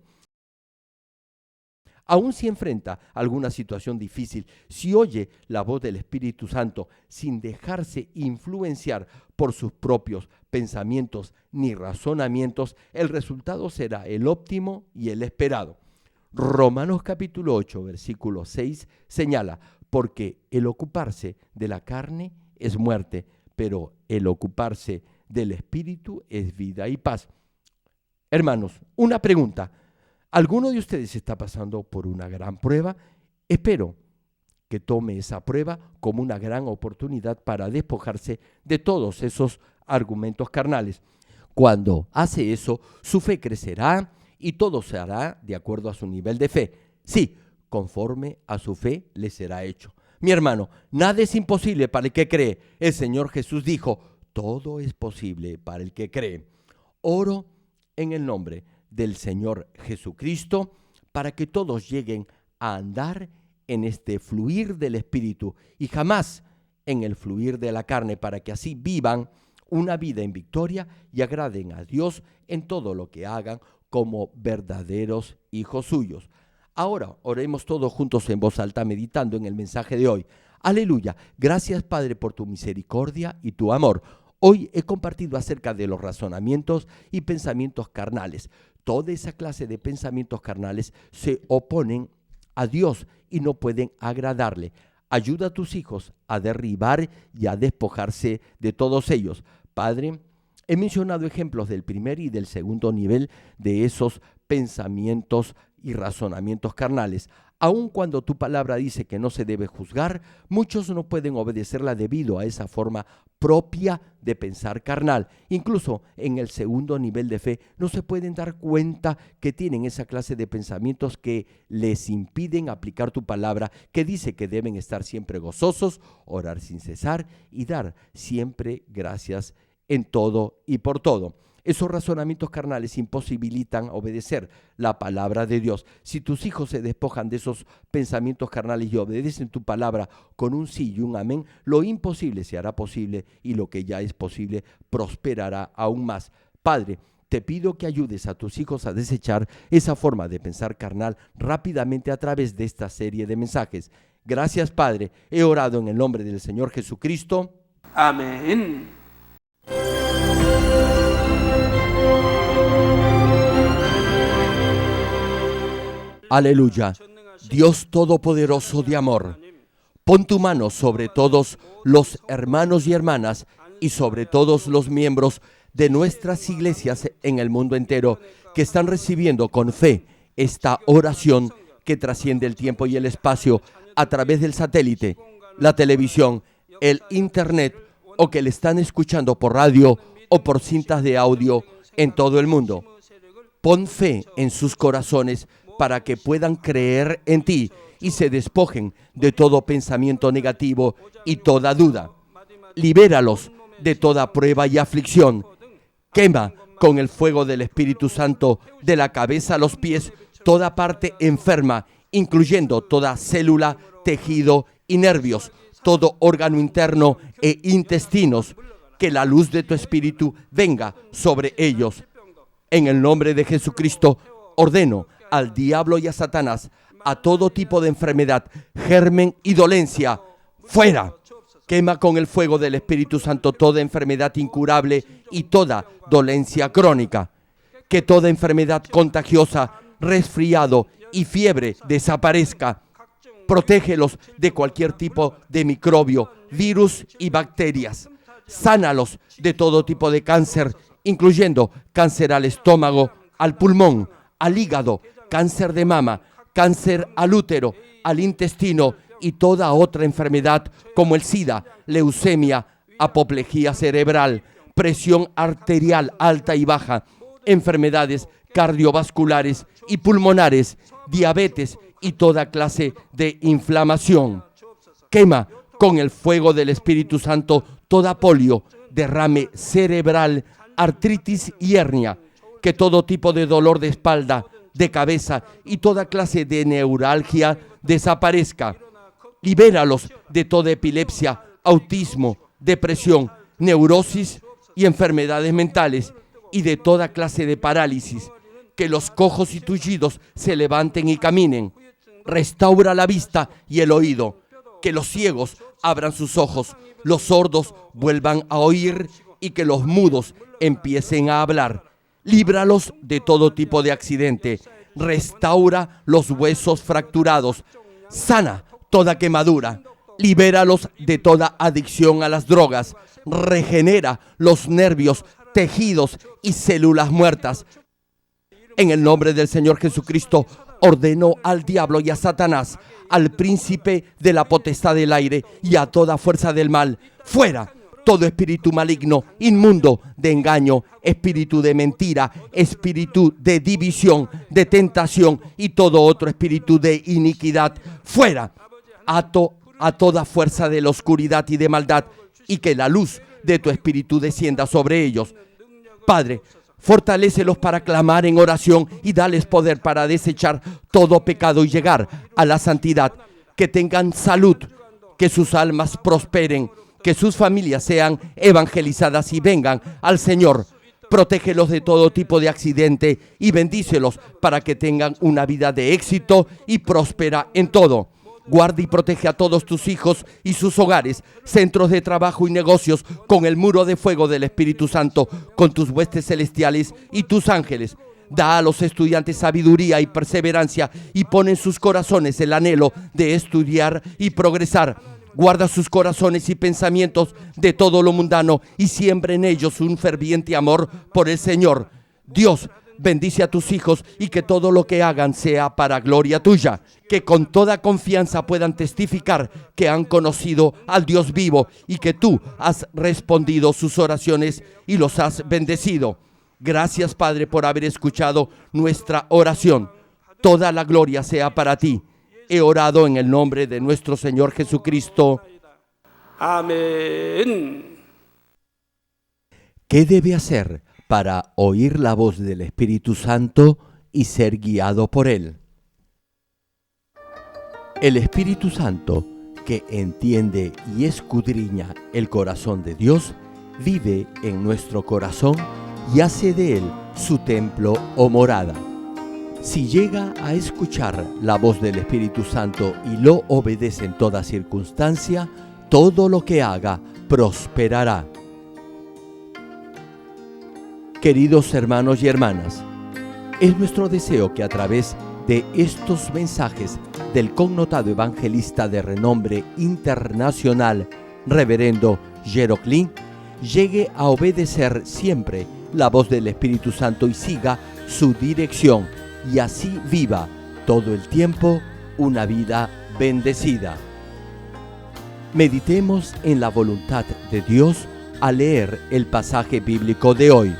Aún si enfrenta alguna situación difícil, si oye la voz del Espíritu Santo sin dejarse influenciar por sus propios pensamientos ni razonamientos, el resultado será el óptimo y el esperado. Romanos capítulo 8, versículo 6 señala, porque el ocuparse de la carne es muerte, pero el ocuparse del Espíritu es vida y paz. Hermanos, una pregunta. ¿Alguno de ustedes está pasando por una gran prueba? Espero que tome esa prueba como una gran oportunidad para despojarse de todos esos argumentos carnales. Cuando hace eso, su fe crecerá y todo se hará de acuerdo a su nivel de fe. Sí, conforme a su fe le será hecho. Mi hermano, nada es imposible para el que cree. El Señor Jesús dijo, todo es posible para el que cree. Oro en el nombre del Señor Jesucristo para que todos lleguen a andar en este fluir del Espíritu y jamás en el fluir de la carne, para que así vivan una vida en victoria y agraden a Dios en todo lo que hagan como verdaderos hijos suyos. Ahora oremos todos juntos en voz alta meditando en el mensaje de hoy. Aleluya, gracias Padre por tu misericordia y tu amor. Hoy he compartido acerca de los razonamientos y pensamientos carnales. Toda esa clase de pensamientos carnales se oponen a Dios y no pueden agradarle. Ayuda a tus hijos a derribar y a despojarse de todos ellos. Padre, he mencionado ejemplos del primer y del segundo nivel de esos pensamientos y razonamientos carnales. Aun cuando tu palabra dice que no se debe juzgar, muchos no pueden obedecerla debido a esa forma propia de pensar carnal. Incluso en el segundo nivel de fe no se pueden dar cuenta que tienen esa clase de pensamientos que les impiden aplicar tu palabra, que dice que deben estar siempre gozosos, orar sin cesar y dar siempre gracias en todo y por todo. Esos razonamientos carnales imposibilitan obedecer la palabra de Dios. Si tus hijos se despojan de esos pensamientos carnales y obedecen tu palabra con un sí y un amén, lo imposible se hará posible y lo que ya es posible prosperará aún más. Padre, te pido que ayudes a tus hijos a desechar esa forma de pensar carnal rápidamente a través de esta serie de mensajes. Gracias, Padre. He orado en el nombre del Señor Jesucristo. Amén. Aleluya. Dios Todopoderoso de amor, Pon tu mano sobre todos los hermanos y hermanas y sobre todos los miembros de nuestras iglesias en el mundo entero que están recibiendo con fe esta oración que trasciende el tiempo y el espacio a través del satélite, la televisión, el internet o que le están escuchando por radio o por cintas de audio en todo el mundo. Pon fe en sus corazones para que puedan creer en ti y se despojen de todo pensamiento negativo y toda duda. Libéralos de toda prueba y aflicción. Quema con el fuego del Espíritu Santo de la cabeza a los pies toda parte enferma, incluyendo toda célula, tejido y nervios, todo órgano interno e intestinos. Que la luz de tu Espíritu venga sobre ellos. En el nombre de Jesucristo, ordeno al diablo y a Satanás, a todo tipo de enfermedad, germen y dolencia, fuera. Quema con el fuego del Espíritu Santo toda enfermedad incurable y toda dolencia crónica. Que toda enfermedad contagiosa, resfriado y fiebre desaparezca. Protégelos de cualquier tipo de microbio, virus y bacterias. Sánalos de todo tipo de cáncer, incluyendo cáncer al estómago, al pulmón, al hígado, cáncer de mama, cáncer al útero, al intestino y toda otra enfermedad como el SIDA, leucemia, apoplejía cerebral, presión arterial alta y baja, enfermedades cardiovasculares y pulmonares, diabetes y toda clase de inflamación. Quema con el fuego del Espíritu Santo toda polio, derrame cerebral, artritis y hernia. Que todo tipo de dolor de espalda, de cabeza y toda clase de neuralgia desaparezca. Libéralos de toda epilepsia, autismo, depresión, neurosis y enfermedades mentales y de toda clase de parálisis. Que los cojos y tullidos se levanten y caminen. Restaura la vista y el oído. Que los ciegos abran sus ojos, los sordos vuelvan a oír y que los mudos empiecen a hablar. Líbralos de todo tipo de accidente. Restaura los huesos fracturados. Sana toda quemadura. Libéralos de toda adicción a las drogas. Regenera los nervios, tejidos y células muertas. En el nombre del Señor Jesucristo, ordeno al diablo y a Satanás, al príncipe de la potestad del aire y a toda fuerza del mal, fuera. Todo espíritu maligno, inmundo, de engaño, espíritu de mentira, espíritu de división, de tentación y todo otro espíritu de iniquidad, fuera. Ato a toda fuerza de la oscuridad y de maldad y que la luz de tu espíritu descienda sobre ellos. Padre, fortalécelos para clamar en oración y dales poder para desechar todo pecado y llegar a la santidad. Que tengan salud, que sus almas prosperen, que sus familias sean evangelizadas y vengan al Señor. Protégelos de todo tipo de accidente y bendícelos para que tengan una vida de éxito y próspera en todo. Guarda y protege a todos tus hijos y sus hogares, centros de trabajo y negocios con el muro de fuego del Espíritu Santo, con tus huestes celestiales y tus ángeles. Da a los estudiantes sabiduría y perseverancia y pon en sus corazones el anhelo de estudiar y progresar. Guarda sus corazones y pensamientos de todo lo mundano y siembra en ellos un ferviente amor por el Señor. Dios, bendice a tus hijos y que todo lo que hagan sea para gloria tuya. Que con toda confianza puedan testificar que han conocido al Dios vivo y que tú has respondido sus oraciones y los has bendecido. Gracias, Padre, por haber escuchado nuestra oración. Toda la gloria sea para ti. He orado en el nombre de nuestro Señor Jesucristo. Amén. ¿Qué debe hacer para oír la voz del Espíritu Santo y ser guiado por Él? El Espíritu Santo, que entiende y escudriña el corazón de Dios, vive en nuestro corazón y hace de él su templo o morada. Si llega a escuchar la voz del Espíritu Santo y lo obedece en toda circunstancia, todo lo que haga prosperará. Queridos hermanos y hermanas, es nuestro deseo que a través de estos mensajes del connotado evangelista de renombre internacional, reverendo Jero Kling, llegue a obedecer siempre la voz del Espíritu Santo y siga su dirección, y así viva todo el tiempo una vida bendecida. Meditemos en la voluntad de Dios al leer el pasaje bíblico de hoy.